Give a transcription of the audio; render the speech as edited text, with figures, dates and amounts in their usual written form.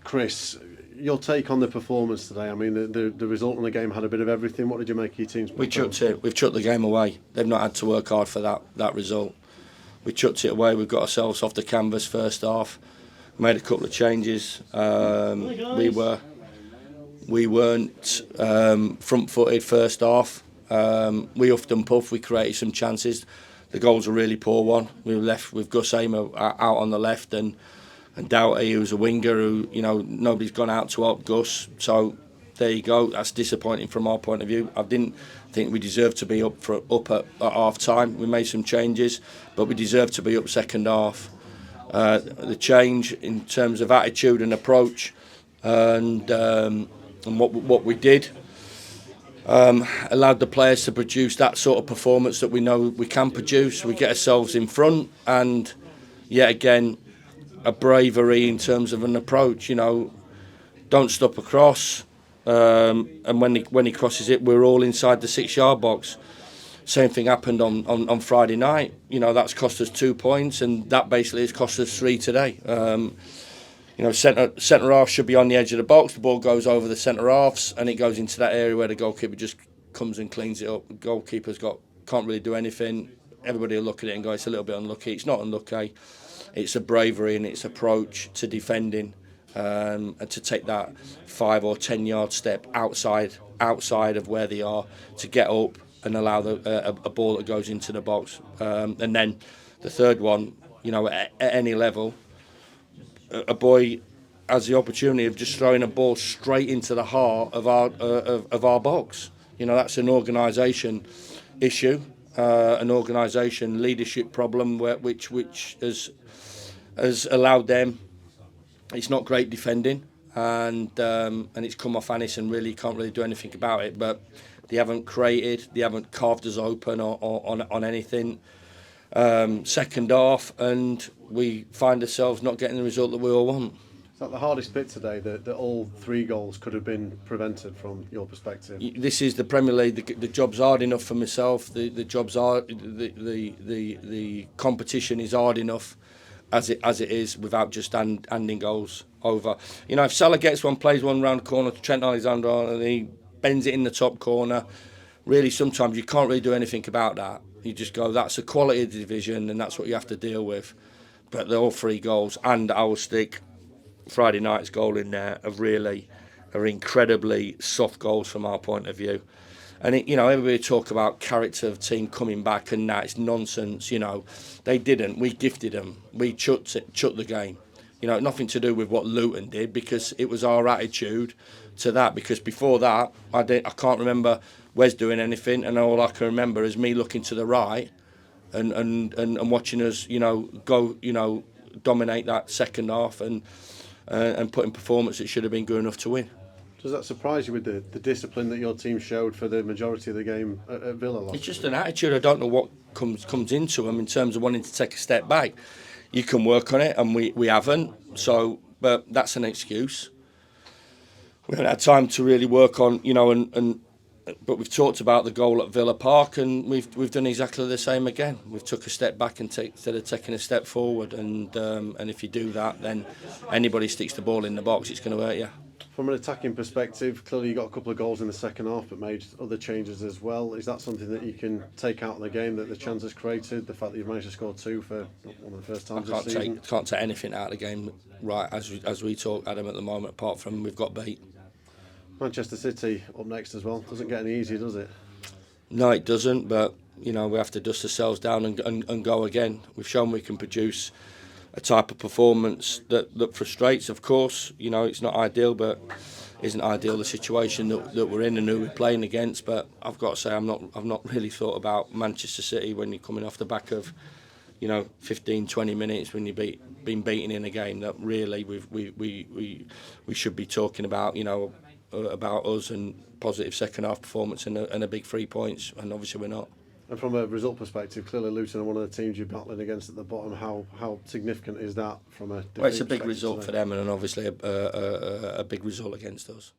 Chris, your take on the performance today? I mean, the result in the game had a bit of everything. What did you make of your team's We performance? chucked it. We've chucked the game away. They've not had to work hard for that result. We chucked it away. We've got ourselves off the canvas first half. Made a couple of changes. We weren't front-footed first half. We huffed and puffed. We created some chances. The goal's a really poor one. We were left with Gus Amer out on the left and Doughty, who's a winger, who nobody's gone out to help Gus. So there you go. That's disappointing from our point of view. I didn't think we deserved to be up at half time. We made some changes, but we deserved to be up second half. The change in terms of attitude and approach, and what we did allowed the players to produce that sort of performance that we know we can produce. We get ourselves in front, and yet again, a bravery in terms of an approach. Don't stop across, and when he crosses it, we're all inside the 6-yard box. Same thing happened on Friday night. That's cost us 2 points, and that basically has cost us 3 today. Centre half should be on the edge of the box. The ball goes over the centre halves, and it goes into that area where the goalkeeper just comes and cleans it up. The goalkeeper's can't really do anything. Everybody will look at it and go, it's a little bit unlucky. It's not unlucky. It's a bravery and its approach to defending, and to take that 5 or 10 yard step outside of where they are to get up and allow a ball that goes into the box. And then the third one, at any level, a boy has the opportunity of just throwing a ball straight into the heart of our box. That's an organisation issue, an organisation leadership problem, which has allowed them. It's not great defending, and it's come off Anis, and really can't really do anything about it. But they haven't created, they haven't carved us open on anything. Second half, and we find ourselves not getting the result that we all want. Is that the hardest bit today? That all 3 goals could have been prevented from your perspective? This is the Premier League. The job's hard enough for myself. The job's hard. The competition is hard enough as it is, without just handing goals over. If Salah gets one, plays one round the corner to Trent Alexander, and he bends it in the top corner, really sometimes you can't really do anything about that. You just go, that's a quality of the division, and that's what you have to deal with. But they're all 3 goals, and I will stick Friday night's goal in there are incredibly soft goals from our point of view. And everybody talk about character of team coming back, and that it's nonsense. They didn't. We gifted them. We chucked the game. Nothing to do with what Luton did, because it was our attitude to that. Because before that, I can't remember Wes doing anything, and all I can remember is me looking to the right and watching us, go, dominate that second half and put in performance that should have been good enough to win. Does that surprise you with the discipline that your team showed for the majority of the game at Villa last It's just week? an attitude. I don't know what comes into them in terms of wanting to take a step back. You can work on it, and we haven't. So, but that's an excuse. We haven't had time to really work on, but we've talked about the goal at Villa Park, and we've done exactly the same again. We've took a step back instead of taking a step forward, and if you do that, then anybody sticks the ball in the box, it's going to hurt you. From an attacking perspective, clearly you got a couple of goals in the second half, but made other changes as well. Is that something that you can take out of the game, that the chances created, the fact that you've managed to score 2 for one of the first times this season? Can't take anything out of the game right as we talk, Adam, at the moment, apart from we've got beat. Manchester City up next as well. Doesn't get any easier, does it? No, it doesn't, but we have to dust ourselves down and go again. We've shown we can produce a type of performance that frustrates, of course. It's not ideal, but isn't ideal the situation that we're in and who we're playing against. But I've got to say, I've not really thought about Manchester City when you're coming off the back of 15, 20 minutes when you've been beaten in a game that really we should be talking about about us and positive second half performance and a big 3 points, and obviously we're not. And from a result perspective, clearly Luton are one of the teams you're battling against at the bottom. How significant is that from a? Well, it's a big result for them, and obviously a big result against us.